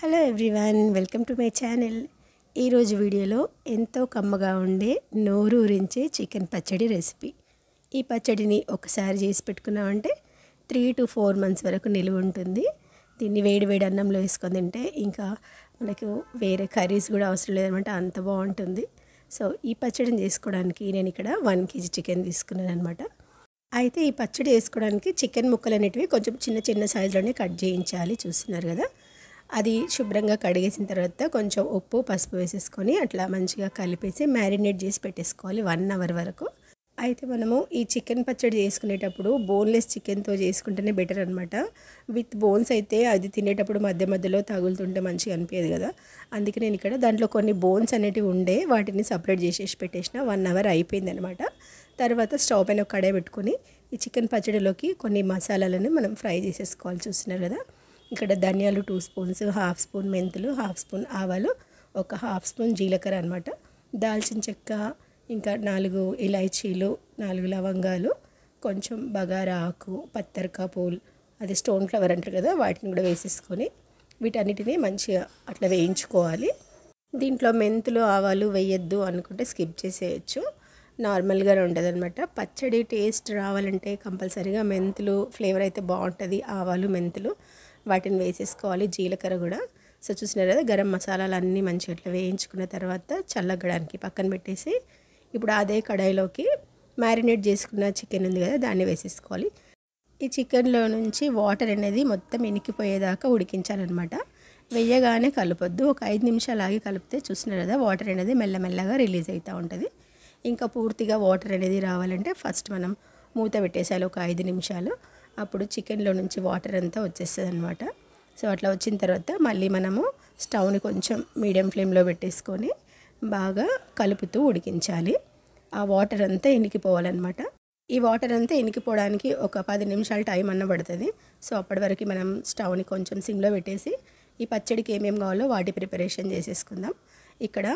Hello everyone, welcome to my channel. ఈరోజు వీడియోలో ఎంతో కమ్మగా ఉండే నోరూరించే చికెన్ పచ్చడి రెసిపీ. ఈ పచ్చడిని ఒకసారి చేసి పెట్టుకున్నామంటే 3 to 4 months వరకు నిలువ ఉంటుంది. దీన్ని వేడి వేడి అన్నంలో వేసుకొని తింటే ఇంకా మనకు వేరే కర్రీస్ కూడా అవసరం లేదనమాట, అంత బాగుంటుంది. సో ఈ పచ్చడిని చేసుకోవడానికి నేను ఇక్కడ 1 kg చికెన్ తీసుకున్నాను అనమాట. అయితే ఈ పచ్చడి వేసుకోవడానికి చికెన్ ముక్కలు అనేటివి కొంచెం చిన్న చిన్న సైజులోనే కట్ చేయించాలి. చూస్తున్నారు కదా, అది శుభ్రంగా కడిగేసిన తర్వాత కొంచెం ఉప్పు పసుపు వేసేసుకొని అట్లా మంచిగా కలిపేసి మ్యారినేట్ చేసి పెట్టేసుకోవాలి 1 hour వరకు. అయితే మనము ఈ చికెన్ పచ్చడి చేసుకునేటప్పుడు బోన్లెస్ చికెన్తో చేసుకుంటేనే బెటర్ అనమాట. విత్ బోన్స్ అయితే అది తినేటప్పుడు మధ్య మధ్యలో తగులుతుంటే మంచిగా అనిపించదు కదా. అందుకే నేను ఇక్కడ దాంట్లో కొన్ని బోన్స్ అనేటివి ఉండే వాటిని సపరేట్ చేసేసి పెట్టేసిన. 1 hour అయిపోయింది అనమాట. తర్వాత స్టవ్ పైన ఒక కడాయి పెట్టుకొని ఈ చికెన్ పచ్చడిలోకి కొన్ని మసాలాలను మనం ఫ్రై చేసేసుకోవాలి. చూస్తున్నారు కదా, ఇక్కడ ధనియాలు 2 spoons, 1/2 spoon మెంతులు, 1/2 spoon ఆవాలు, ఒక 1/2 spoon జీలకర్ర అనమాట, దాల్చిన చెక్క, ఇంకా 4 ఇలాచీలు, 4 లవంగాలు, కొంచెం బగారా ఆకు, పత్తరకా పూలు, అది స్టోన్ ఫ్లవర్ అంటారు కదా, వాటిని కూడా వేసేసుకొని వీటన్నిటిని మంచిగా అట్లా వేయించుకోవాలి. దీంట్లో మెంతులు ఆవాలు వేయొద్దు అనుకుంటే స్కిప్ చేసేయచ్చు, నార్మల్గానే ఉంటుంది అనమాట. పచ్చడి టేస్ట్ రావాలంటే కంపల్సరీగా మెంతులు ఫ్లేవర్ అయితే బాగుంటుంది. ఆవాలు మెంతులు వాటిని వేసేసుకోవాలి, జీలకర్ర కూడా. సో చూసినారు కదా, గరం మసాలాలు అన్నీ మంచిగా ఇట్లా వేయించుకున్న తర్వాత చల్లగడానికి పక్కన పెట్టేసి ఇప్పుడు అదే కడాయిలోకి మ్యారినేట్ చేసుకున్న చికెన్ ఉంది కదా, దాన్ని వేసేసుకోవాలి. ఈ చికెన్లో నుంచి వాటర్ అనేది మొత్తం ఇనికిపోయేదాకా ఉడికించాలన్నమాట. వేయగానే కలపొద్దు, ఒక 5 నిమిషాలు ఆగి కలిపితే చూసినారు కదా, వాటర్ అనేది మెల్లమెల్లగా రిలీజ్ అవుతూ ఉంటుంది. ఇంకా పూర్తిగా వాటర్ అనేది రావాలంటే ఫస్ట్ మనం మూత పెట్టేసాలి ఒక 5 నిమిషాలు. అప్పుడు చికెన్లో నుంచి వాటర్ అంతా వచ్చేస్తుంది అనమాట. సో అట్లా వచ్చిన తర్వాత మళ్ళీ మనము స్టవ్ని కొంచెం మీడియం ఫ్లేమ్లో పెట్టేసుకొని బాగా కలుపుతూ ఉడికించాలి. ఆ వాటర్ అంతా ఇనికిపోవాలన్నమాట. ఈ వాటర్ అంతా ఇనికిపోవడానికి ఒక 10 నిమిషాలు టైం అన్న పడుతుంది. సో అప్పటి వరకు మనం స్టవ్ని కొంచెం సిమ్లో పెట్టేసి ఈ పచ్చడికి ఏమేమి కావాలో వాటి ప్రిపరేషన్ చేసేసుకుందాం. ఇక్కడ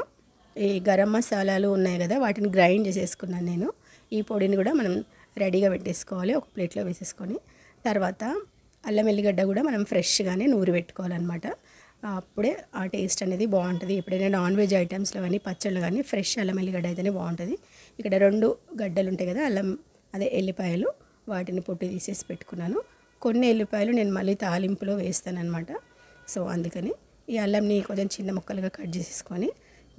ఈ గరం మసాలాలు ఉన్నాయి కదా, వాటిని గ్రైండ్ చేసేసుకున్నాను నేను. ఈ పొడిని కూడా మనం రెడీగా పెట్టేసుకోవాలి, ఒక ప్లేట్లో వేసేసుకొని. తర్వాత అల్లం వెల్లిగడ్డ కూడా మనం ఫ్రెష్గానే నూరి పెట్టుకోవాలన్నమాట. అప్పుడే ఆ టేస్ట్ అనేది బాగుంటుంది. ఎప్పుడైనా నాన్ వెజ్ ఐటమ్స్లో కానీ పచ్చళ్ళు కానీ ఫ్రెష్ అల్లం వెల్లిగడ్డ అయితేనే బాగుంటుంది. ఇక్కడ 2 గడ్డలు ఉంటాయి కదా, అదే ఎల్లిపాయలు, వాటిని పొట్టు తీసేసి పెట్టుకున్నాను. కొన్ని ఎల్లిపాయలు నేను మళ్ళీ తాలింపులో వేస్తాను అనమాట. సో అందుకని ఈ అల్లంని కొంచెం చిన్న ముక్కలుగా కట్ చేసేసుకొని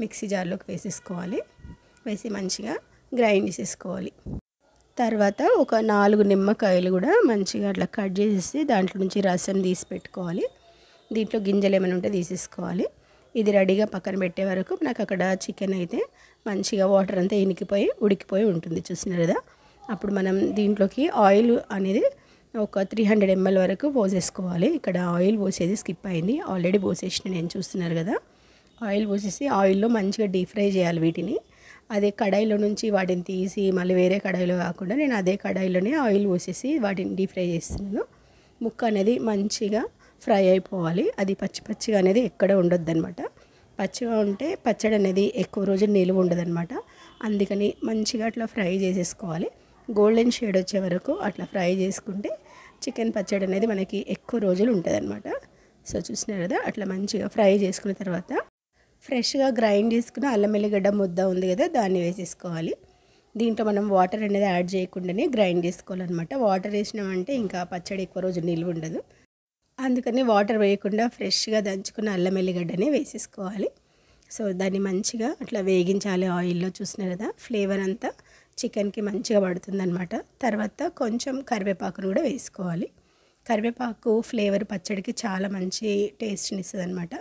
మిక్సీ జార్లోకి వేసేసుకోవాలి. వేసి మంచిగా గ్రైండ్ చేసేసుకోవాలి. తర్వాత ఒక 4 నిమ్మకాయలు కూడా మంచిగా అట్లా కట్ చేసేసి దాంట్లో నుంచి రసం తీసి పెట్టుకోవాలి. దీంట్లో గింజలు ఏమైనా ఉంటే తీసేసుకోవాలి. ఇది రెడీగా పక్కన పెట్టే వరకు నాకు అక్కడ చికెన్ అయితే మంచిగా వాటర్ అంతా ఇనికిపోయి ఉడికిపోయి ఉంటుంది. చూసినారు కదా, అప్పుడు మనం దీంట్లోకి ఆయిల్ అనేది ఒక 300 ml వరకు పోసేసుకోవాలి. ఇక్కడ ఆయిల్ పోసేది స్కిప్ అయింది, ఆల్రెడీ పోసేసిన నేను. చూస్తున్నారు కదా, ఆయిల్ పోసేసి ఆయిల్లో మంచిగా డీప్ ఫ్రై చేయాలి వీటిని. అదే కడాయిలో నుంచి వాటిని తీసి మళ్ళీ వేరే కడాయిలో కాకుండా నేను అదే కడాయిలోనే ఆయిల్ పోసేసి వాటిని డీప్ ఫ్రై చేస్తున్నాను. ముక్క అనేది మంచిగా ఫ్రై అయిపోవాలి, అది పచ్చి పచ్చిగా అనేది ఎక్కడ ఉండొద్దు అనమాట. పచ్చిగా ఉంటే పచ్చడి అనేది ఎక్కువ రోజులు నిలువ ఉండదన్నమాట. అందుకని మంచిగా అట్లా ఫ్రై చేసేసుకోవాలి. గోల్డెన్ షేడ్ వచ్చే వరకు అట్లా ఫ్రై చేసుకుంటే చికెన్ పచ్చడి అనేది మనకి ఎక్కువ రోజులు ఉంటుంది అనమాట. సో చూసినారు కదా, అట్లా మంచిగా ఫ్రై చేసుకున్న తర్వాత ఫ్రెష్గా గ్రైండ్ చేసుకున్న అల్లం వెల్లిగడ్డ ముద్ద ఉంది కదా, దాన్ని వేసేసుకోవాలి. దీంట్లో మనం వాటర్ అనేది యాడ్ చేయకుండానే గ్రైండ్ చేసుకోవాలన్నమాట. వాటర్ వేసినామంటే ఇంకా పచ్చడి ఎక్కువ రోజు నిల్వ ఉండదు. అందుకని వాటర్ వేయకుండా ఫ్రెష్గా దంచుకున్న అల్లం వెల్లిగడ్డనే వేసేసుకోవాలి. సో దాన్ని మంచిగా అట్లా వేగించాలి ఆయిల్లో. చూసినారు కదా, ఫ్లేవర్ అంతా చికెన్కి మంచిగా పడుతుందన్నమాట. తర్వాత కొంచెం కరివేపాకును కూడా వేసుకోవాలి. కరివేపాకు ఫ్లేవర్ పచ్చడికి చాలా మంచి టేస్ట్ని ఇస్తుంది అనమాట.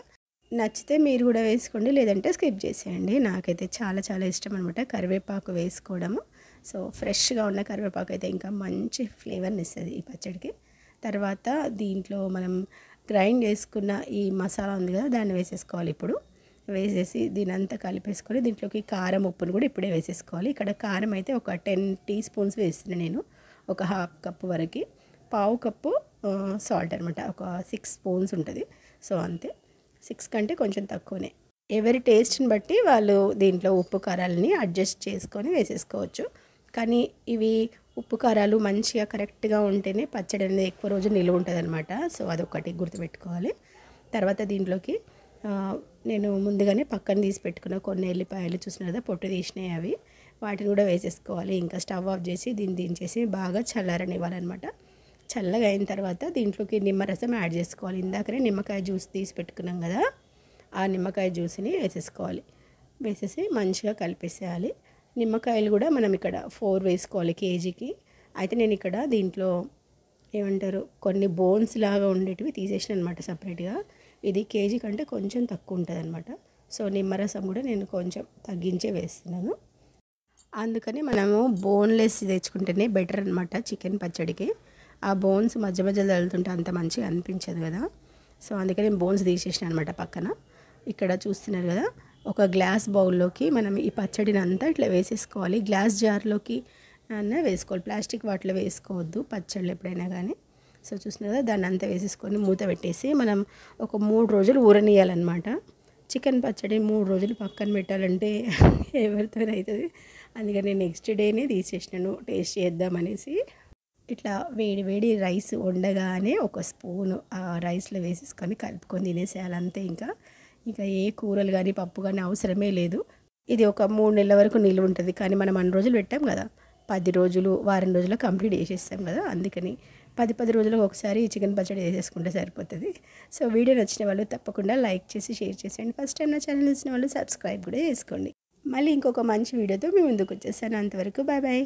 నచ్చితే మీరు కూడా వేసుకోండి, లేదంటే స్కిప్ చేసేయండి. నాకైతే చాలా చాలా ఇష్టం అనమాట కరివేపాకు వేసుకోవడము. సో ఫ్రెష్గా ఉన్న కరివేపాకు అయితే ఇంకా మంచి ఫ్లేవర్ని ఇస్తుంది ఈ పచ్చడికి. తర్వాత దీంట్లో మనం గ్రైండ్ చేసుకున్న ఈ మసాలా ఉంది కదా, దాన్ని వేసేసుకోవాలి. ఇప్పుడు వేసేసి దీని అంతా కలిపేసుకొని దీంట్లోకి కారం ఉప్పును కూడా ఇప్పుడే వేసేసుకోవాలి. ఇక్కడ కారం అయితే ఒక 10 teaspoons వేస్తున్నాను నేను, ఒక 1/2 cup వరకు. 1/2 cup సాల్ట్ అనమాట, ఒక 6 spoons ఉంటుంది. సో అంతే, 6 కంటే కొంచెం తక్కువనే. ఎవరి టేస్ట్ని బట్టి వాళ్ళు దీంట్లో ఉప్పు కారాలని అడ్జస్ట్ చేసుకొని వేసేసుకోవచ్చు. కానీ ఇవి ఉప్పు కారాలు మంచిగా కరెక్ట్గా ఉంటేనే పచ్చడి అనేది ఎక్కువ రోజు నిలువ ఉంటుంది అనమాట. సో అదొకటి గుర్తుపెట్టుకోవాలి. తర్వాత దీంట్లోకి నేను ముందుగానే పక్కన తీసి పెట్టుకున్న కొన్ని ఎల్లిపాయలు చూసిన కదా పొట్టు తీసినాయి అవి, వాటిని కూడా వేసేసుకోవాలి. ఇంకా స్టవ్ ఆఫ్ చేసి దీన్ని దించేసి బాగా చల్లారనివ్వాలన్నమాట. చల్లగా అయిన తర్వాత దీంట్లోకి నిమ్మరసం యాడ్ చేసుకోవాలి. ఇందాకనే నిమ్మకాయ జ్యూస్ తీసి పెట్టుకున్నాం కదా, ఆ నిమ్మకాయ జ్యూస్ని వేసేసుకోవాలి. వేసేసి మంచిగా కలిపేసేయాలి. నిమ్మకాయలు కూడా మనం ఇక్కడ 4 వేసుకోవాలి కేజీకి. అయితే నేను ఇక్కడ దీంట్లో ఏమంటారు కొన్ని బోన్స్ లాగా ఉండేటివి తీసేసిన అనమాట సపరేట్గా. ఇది కేజీ కంటే కొంచెం తక్కువ ఉంటుంది అనమాట. సో నిమ్మరసం కూడా నేను కొంచెం తగ్గించే వేస్తున్నాను. అందుకని మనము బోన్లెస్ తెచ్చుకుంటేనే బెటర్ అనమాట చికెన్ పచ్చడికి. ఆ బోన్స్ మధ్య మధ్యలో తగులుతుంటే అంత మంచిగా అనిపించదు కదా. సో అందుకని నేను బోన్స్ తీసేసిన అనమాట పక్కన. ఇక్కడ చూస్తున్నారు కదా, ఒక గ్లాస్ బౌల్లోకి మనం ఈ పచ్చడిని అంతా ఇట్లా వేసేసుకోవాలి. గ్లాస్ జార్లోకి అన్నా వేసుకోవాలి, ప్లాస్టిక్ వాటిలో వేసుకోవద్దు పచ్చళ్ళు ఎప్పుడైనా కానీ. సో చూస్తున్నారు కదా, దాన్ని అంతా వేసేసుకొని మూత పెట్టేసి మనం ఒక 3 రోజులు ఊరనీయాలన్నమాట. చికెన్ పచ్చడి 3 రోజులు పక్కన పెట్టాలంటే ఎవరితో అవుతుంది. అందుకని నెక్స్ట్ డేనే తీసేసినాను టేస్ట్ చేద్దామనేసి. ఇట్లా వేడి వేడి రైస్ వండగానే ఒక స్పూను ఆ రైస్లో వేసేసుకొని కలుపుకొని తినేసేయాలి అంతే. ఇంకా ఏ కూరలు కానీ పప్పు కానీ అవసరమే లేదు. ఇది ఒక 3 నెలల వరకు నిల్వ ఉంటుంది. కానీ మనం అన్ని రోజులు పెట్టాం కదా, 10 రోజులు వారం రోజుల్లో కంప్లీట్ చేసేస్తాం కదా. అందుకని 10 రోజులకు ఒకసారి చికెన్ పచ్చడి వేసేసుకుంటే సరిపోతుంది. సో వీడియో నచ్చిన వాళ్ళు తప్పకుండా లైక్ చేసి షేర్ చేసేయండి. ఫస్ట్ టైం నా ఛానల్ నచ్చిన వాళ్ళు సబ్స్క్రైబ్ కూడా చేసుకోండి. మళ్ళీ ఇంకొక మంచి వీడియోతో మీ ముందుకు వచ్చేస్తాను. అంతవరకు బాయ్ బాయ్.